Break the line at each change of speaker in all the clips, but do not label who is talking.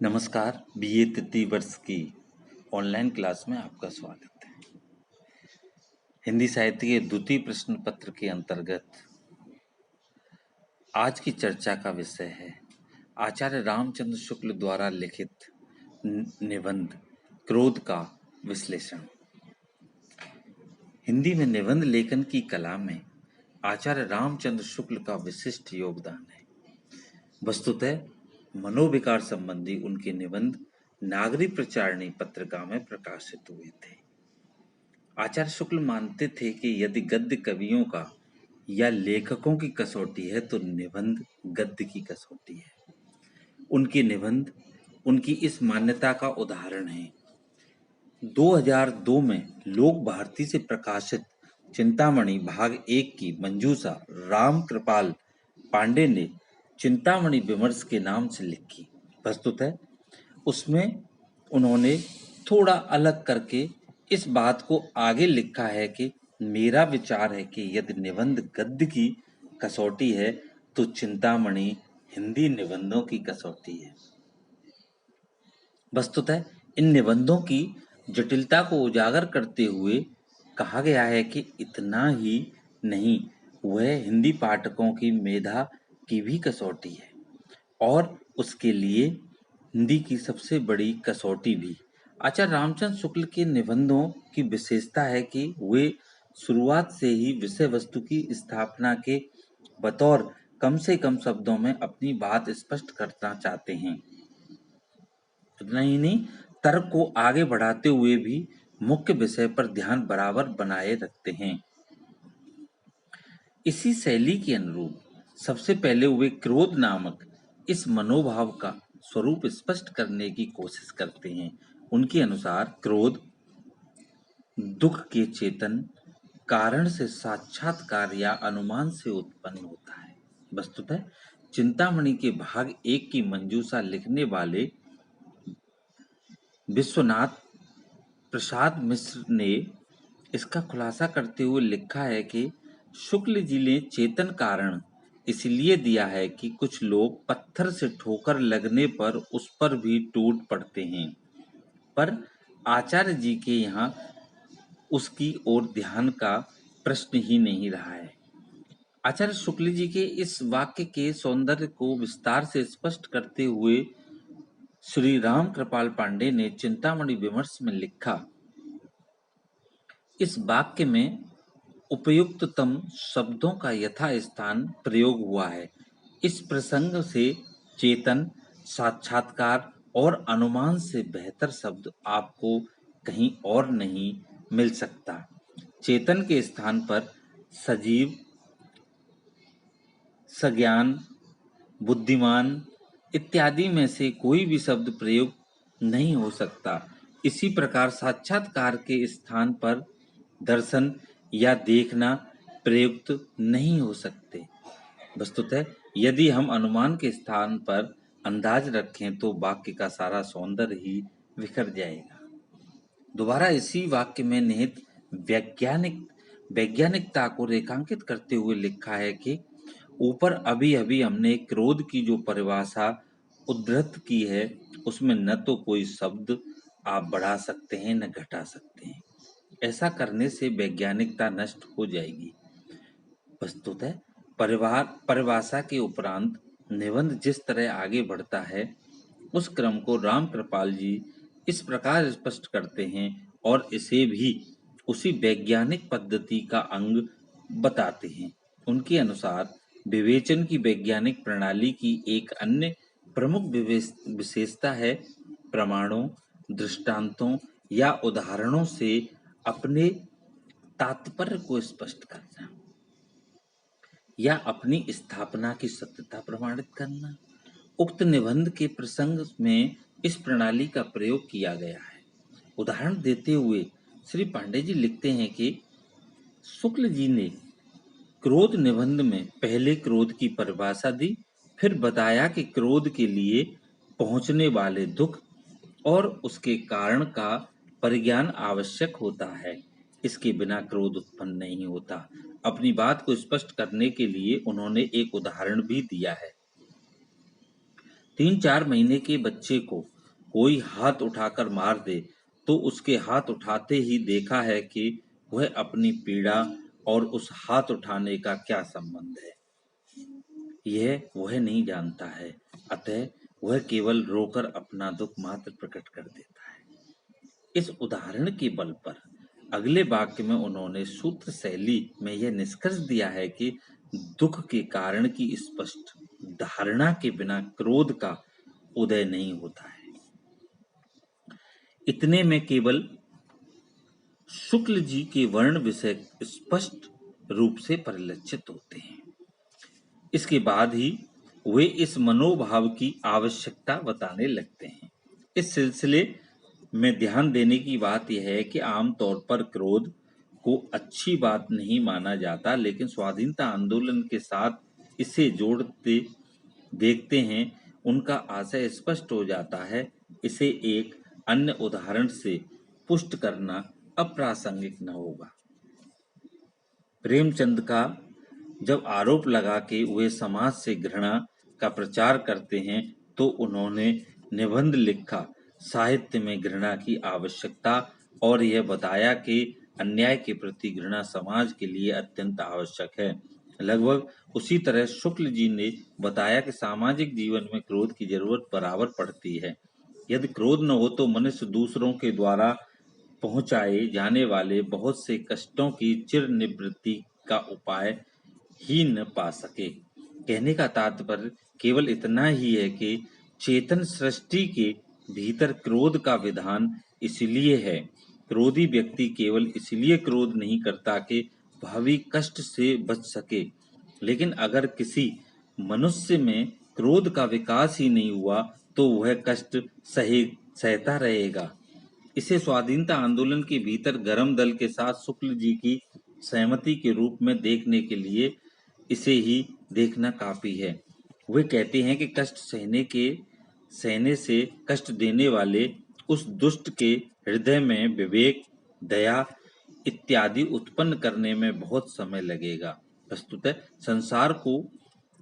नमस्कार। बीए तृतीय वर्ष की ऑनलाइन क्लास में आपका स्वागत है। हिंदी साहित्य के द्वितीय प्रश्न पत्र के अंतर्गत आज की चर्चा का विषय है आचार्य रामचंद्र शुक्ल द्वारा लिखित निबंध क्रोध का विश्लेषण। हिंदी में निबंध लेखन की कला में आचार्य रामचंद्र शुक्ल का विशिष्ट योगदान है। वस्तुतः मनोविकार संबंधी उनके निबंध नागरिक प्रचारणी पत्रिका में प्रकाशित हुए थे। आचार्य शुक्ल मानते थे कि यदि गद्य कवियों का या लेखकों की कसौटी है तो निबंध गद्य की कसौटी है। उनके निबंध उनकी इस मान्यता का उदाहरण है। 2002 में लोक भारती से प्रकाशित चिंतामणि भाग 1 की मंजूषा राम कृपाल पांडे ने चिंतामणि विमर्श के नाम से लिखी। वस्तुतः उसमें उन्होंने थोड़ा अलग करके इस बात को आगे लिखा है कि मेरा विचार है कि यदि निबंध गद्य की कसौटी है तो चिंतामणि हिंदी निबंधों की कसौटी है। वस्तुतः इन निबंधों की जटिलता को उजागर करते हुए कहा गया है कि इतना ही नहीं, वह हिंदी पाठकों की मेधा की भी कसौटी है और उसके लिए हिंदी की सबसे बड़ी कसौटी भी। आचार्य रामचंद्र शुक्ल के निबंधों की विशेषता है कि वे शुरुआत से ही विषय वस्तु की स्थापना के बतौर कम से कम शब्दों में अपनी बात स्पष्ट करना चाहते हैं। इतना ही नहीं, तर्क को आगे बढ़ाते हुए भी मुख्य विषय पर ध्यान बराबर बनाए रखते हैं। इसी शैली के अनुरूप सबसे पहले वे क्रोध नामक इस मनोभाव का स्वरूप स्पष्ट करने की कोशिश करते हैं। उनके अनुसार क्रोध दुख के चेतन कारण से साक्षात्कार या अनुमान से उत्पन्न होता है। वस्तुतः चिंतामणि के भाग 1 की मंजूषा लिखने वाले विश्वनाथ प्रसाद मिश्र ने इसका खुलासा करते हुए लिखा है कि शुक्ल जी ने चेतन कारण इसलिए दिया है कि कुछ लोग पत्थर से ठोकर लगने पर उस पर भी टूट पड़ते हैं, पर आचार्य जी के यहाँ उसकी ओर ध्यान का प्रश्न ही नहीं रहा है। आचार्य शुक्ल जी के इस वाक्य के सौंदर्य को विस्तार से स्पष्ट करते हुए श्री राम कृपाल पांडे ने चिंतामणि विमर्श में लिखा, इस वाक्य में उपयुक्ततम शब्दों का यथास्थान प्रयोग हुआ है। इस प्रसंग से चेतन, साक्षात्कार और अनुमान से बेहतर शब्द आपको कहीं और नहीं मिल सकता। चेतन के स्थान पर सजीव, सज्ञान, बुद्धिमान इत्यादि में से कोई भी शब्द प्रयोग नहीं हो सकता। इसी प्रकार साक्षात्कार के स्थान पर दर्शन या देखना प्रयुक्त नहीं हो सकते। वस्तुतः यदि हम अनुमान के स्थान पर अंदाज रखें तो वाक्य का सारा सौंदर्य ही बिखर जाएगा। दोबारा इसी वाक्य में निहित वैज्ञानिकता को रेखांकित करते हुए लिखा है कि ऊपर अभी अभी हमने क्रोध की जो परिभाषा उद्धृत की है उसमें न तो कोई शब्द आप बढ़ा सकते हैं न घटा सकते हैं। ऐसा करने से वैज्ञानिकता नष्ट हो जाएगी। वस्तुतः परिभाषा के उपरांत निबंध जिस तरह आगे बढ़ता है उस क्रम को राम कृपाल जी इस प्रकार स्पष्ट करते हैं और इसे भी उसी वैज्ञानिक पद्धति का अंग बताते हैं। उनके अनुसार विवेचन की वैज्ञानिक प्रणाली की एक अन्य प्रमुख विशेषता है प्रमाणों, दृष्टांतों या उदाहरणों से अपने तात्पर्य को स्पष्ट करना या अपनी स्थापना की सत्यता प्रमाणित करना। उक्त निबंध के प्रसंग में इस प्रणाली का प्रयोग किया गया है। उदाहरण देते हुए श्री पांडे जी लिखते हैं कि शुक्ल जी ने क्रोध निबंध में पहले क्रोध की परिभाषा दी, फिर बताया कि क्रोध के लिए पहुंचने वाले दुख और उसके कारण का परिज्ञान आवश्यक होता है। इसके बिना क्रोध उत्पन्न नहीं होता। अपनी बात को स्पष्ट करने के लिए उन्होंने एक उदाहरण भी दिया है। 3-4 महीने के बच्चे को कोई हाथ उठाकर मार दे तो उसके हाथ उठाते ही देखा है कि वह अपनी पीड़ा और उस हाथ उठाने का क्या संबंध है, यह वह नहीं जानता है। अतः वह केवल रोकर अपना दुख मात्र प्रकट कर देता है। इस उदाहरण के बल पर अगले वाक्य में उन्होंने सूत्र शैली में यह निष्कर्ष दिया है कि दुख के कारण की स्पष्ट धारणा के बिना क्रोध का उदय नहीं होता है। इतने में केवल शुक्ल जी के वर्ण विषय स्पष्ट रूप से परिलक्षित होते हैं। इसके बाद ही वे इस मनोभाव की आवश्यकता बताने लगते हैं। इस सिलसिले में ध्यान देने की बात यह है कि आमतौर पर क्रोध को अच्छी बात नहीं माना जाता, लेकिन स्वाधीनता आंदोलन के साथ इसे जोड़ते देखते हैं उनका आशय स्पष्ट हो जाता है। इसे एक अन्य उदाहरण से पुष्ट करना अप्रासंगिक न होगा। प्रेमचंद का जब आरोप लगा कि वे समाज से घृणा का प्रचार करते हैं तो उन्होंने निबंध लिखा साहित्य में घृणा की आवश्यकता और यह बताया कि अन्याय के प्रति घृणा समाज के लिए अत्यंत आवश्यक है। लगभग उसी तरह शुक्ल जी ने बताया कि सामाजिक जीवन में क्रोध की जरूरत बराबर पड़ती है। यदि क्रोध न हो तो मनुष्य दूसरों के द्वारा पहुंचाए जाने वाले बहुत से कष्टों की चिर निवृत्ति का उपाय ही न पा सके। कहने का तात्पर्य केवल इतना ही है कि चेतन सृष्टि के भीतर क्रोध का विधान इसलिए है। क्रोधी व्यक्ति केवल इसलिए क्रोध नहीं करता कि भावी कष्ट से बच सके, लेकिन अगर किसी मनुष्य में क्रोध का विकास ही नहीं हुआ तो वह कष्ट सहता रहेगा। इसे स्वाधीनता आंदोलन के भीतर गरम दल के साथ शुक्ल जी की सहमति के रूप में देखने के लिए इसे ही देखना काफी है। वे कहते हैं कि कष्ट सहने से कष्ट देने वाले उस दुष्ट के हृदय में विवेक, दया इत्यादि उत्पन्न करने में बहुत समय लगेगा। वस्तुतः संसार को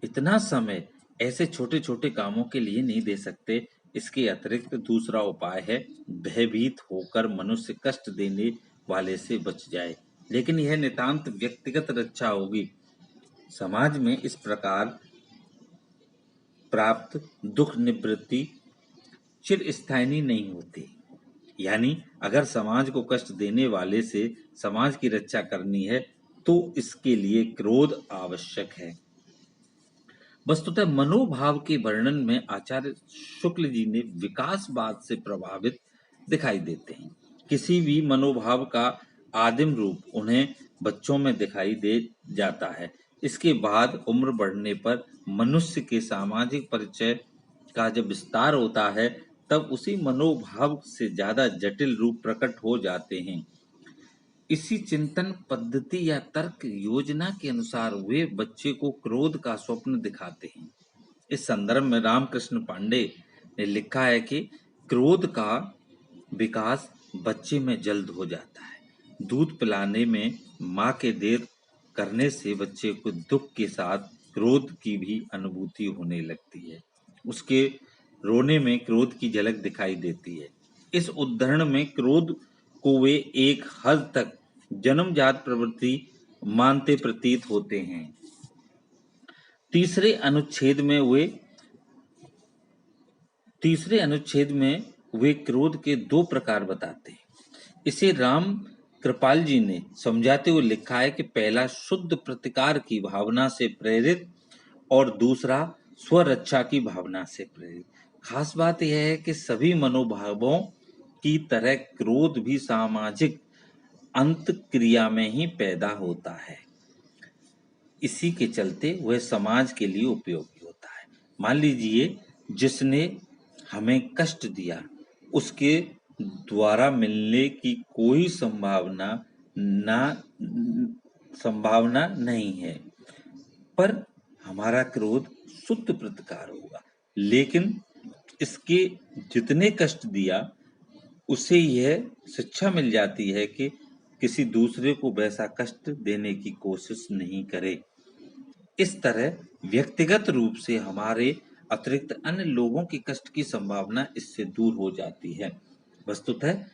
इतना समय ऐसे छोटे छोटे कामों के लिए नहीं दे सकते। इसके अतिरिक्त दूसरा उपाय है भयभीत होकर मनुष्य कष्ट देने वाले से बच जाए, लेकिन यह नितांत व्यक्तिगत रक्षा होगी। समाज में इस प्रकार प्राप्त दुख निवृत्ति चिरस्थायी नहीं होती। यानी अगर समाज को कष्ट देने वाले से समाज की रक्षा करनी है तो इसके लिए क्रोध आवश्यक है। वस्तुतः मनोभाव के वर्णन में आचार्य शुक्ल जी ने विकासवाद से प्रभावित दिखाई देते हैं। किसी भी मनोभाव का आदिम रूप उन्हें बच्चों में दिखाई दे जाता है। इसके बाद उम्र बढ़ने पर मनुष्य के सामाजिक परिचय का जब विस्तार होता है तब उसी मनोभाव से ज्यादा जटिल रूप प्रकट हो जाते हैं। इसी चिंतन पद्धति या तर्क योजना के अनुसार वे बच्चे को क्रोध का स्वप्न दिखाते हैं। इस संदर्भ में रामकृष्ण पांडे ने लिखा है कि क्रोध का विकास बच्चे में जल्द हो जाता है। दूध पिलाने में माँ के देर करने से बच्चे को दुख के साथ क्रोध की भी अनुभूति होने लगती है। उसके रोने में क्रोध की झलक दिखाई देती है। इस उदाहरण में क्रोध को वे एक हद तक जन्मजात प्रवृत्ति मानते प्रतीत होते हैं। तीसरे अनुच्छेद में वे क्रोध के दो प्रकार बताते हैं। इसे राम कृपाल जी ने समझाते हुए लिखा है कि पहला शुद्ध प्रतिकार की भावना से प्रेरित और दूसरा स्वरक्षा की भावना से प्रेरित। खास बात यह है कि सभी मनोभावों की तरह क्रोध भी सामाजिक अंतक्रिया में ही पैदा होता है। इसी के चलते वह समाज के लिए उपयोगी होता है। मान लीजिए जिसने हमें कष्ट दिया उसके द्वारा मिलने की कोई संभावना नहीं है, पर हमारा क्रोध शुद्ध प्रतिकार होगा। लेकिन इसके जितने कष्ट दिया उसे यह शिक्षा मिल जाती है कि किसी दूसरे को वैसा कष्ट देने की कोशिश नहीं करे। इस तरह व्यक्तिगत रूप से हमारे अतिरिक्त अन्य लोगों के कष्ट की संभावना इससे दूर हो जाती है। वस्तुतः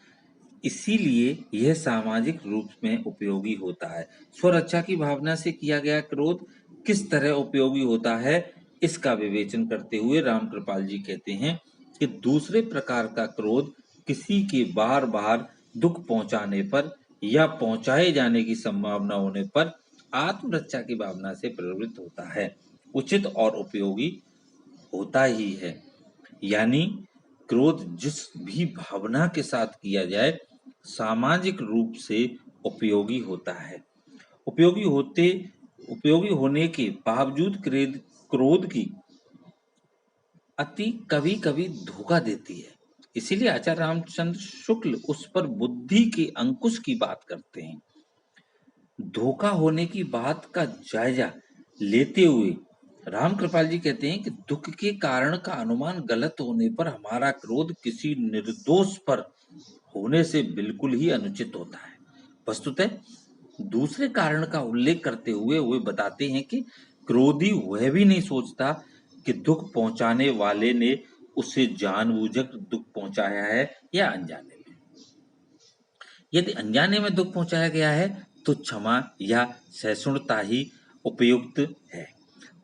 इसीलिए यह सामाजिक रूप में उपयोगी होता है। स्वरक्षा की भावना से किया गया क्रोध किस तरह उपयोगी होता है, इसका विवेचन करते हुए रामकृपाल जी कहते हैं कि दूसरे प्रकार का क्रोध किसी के बार बार दुख पहुंचाने पर या पहुंचाए जाने की संभावना होने पर आत्मरक्षा की भावना से प्रवृत्त होता है, उचित और उपयोगी होता ही है। यानी क्रोध जिस भी भावना के साथ किया जाए सामाजिक रूप से उपयोगी होता है। उपयोगी होते उपयोगी होने के बावजूद क्रोध की अति कभी कभी धोखा देती है। इसीलिए आचार्य रामचंद्र शुक्ल उस पर बुद्धि के अंकुश की बात करते हैं। धोखा होने की बात का जायजा लेते हुए राम कृपाल जी कहते हैं कि दुख के कारण का अनुमान गलत होने पर हमारा क्रोध किसी निर्दोष पर होने से बिल्कुल ही अनुचित होता है। वस्तुतः दूसरे कारण का उल्लेख करते हुए वे बताते हैं कि क्रोधी वह भी नहीं सोचता कि दुख पहुंचाने वाले ने उसे जानबूझकर दुख पहुंचाया है या अनजाने में। यदि अनजाने में दुख पहुंचाया गया है तो क्षमा या सहिष्णुता ही उपयुक्त है।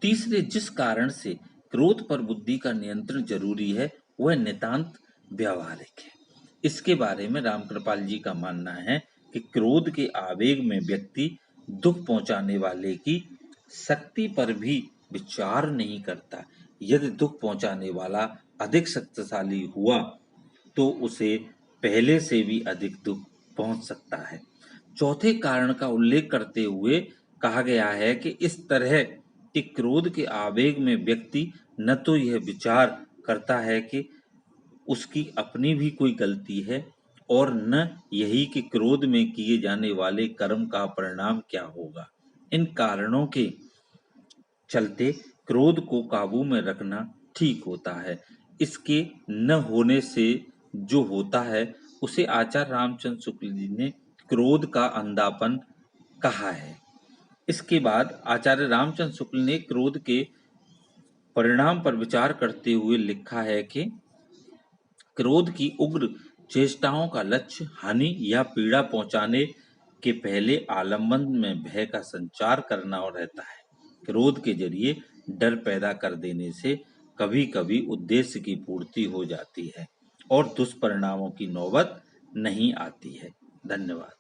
तीसरे जिस कारण से क्रोध पर बुद्धि का नियंत्रण जरूरी है वह नितांत व्यावहारिक है। इसके बारे में रामकृपाल जी का मानना है कि क्रोध के आवेग में व्यक्ति दुख पहुंचाने वाले की शक्ति पर भी विचार नहीं करता। यदि दुख पहुंचाने वाला अधिक शक्तिशाली हुआ तो उसे पहले से भी अधिक दुख पहुंच सकता है। चौथे कारण का उल्लेख करते हुए कहा गया है कि इस तरह के क्रोध के आवेग में व्यक्ति न तो यह विचार करता है कि उसकी अपनी भी कोई गलती है और न यही कि क्रोध में किए जाने वाले कर्म का परिणाम क्या होगा। इन कारणों के चलते क्रोध को काबू में रखना ठीक होता है। इसके न होने से जो होता है उसे आचार्य रामचंद्र शुक्ल जी ने क्रोध का अंधापन कहा है। इसके बाद आचार्य रामचंद्र शुक्ल ने क्रोध के परिणाम पर विचार करते हुए लिखा है कि क्रोध की उग्र चेष्टाओं का लक्ष्य हानि या पीड़ा पहुंचाने के पहले आलम्बन में भय का संचार करना और रहता है। क्रोध के जरिए डर पैदा कर देने से कभी कभी उद्देश्य की पूर्ति हो जाती है और दुष्परिणामों की नौबत नहीं आती है। धन्यवाद।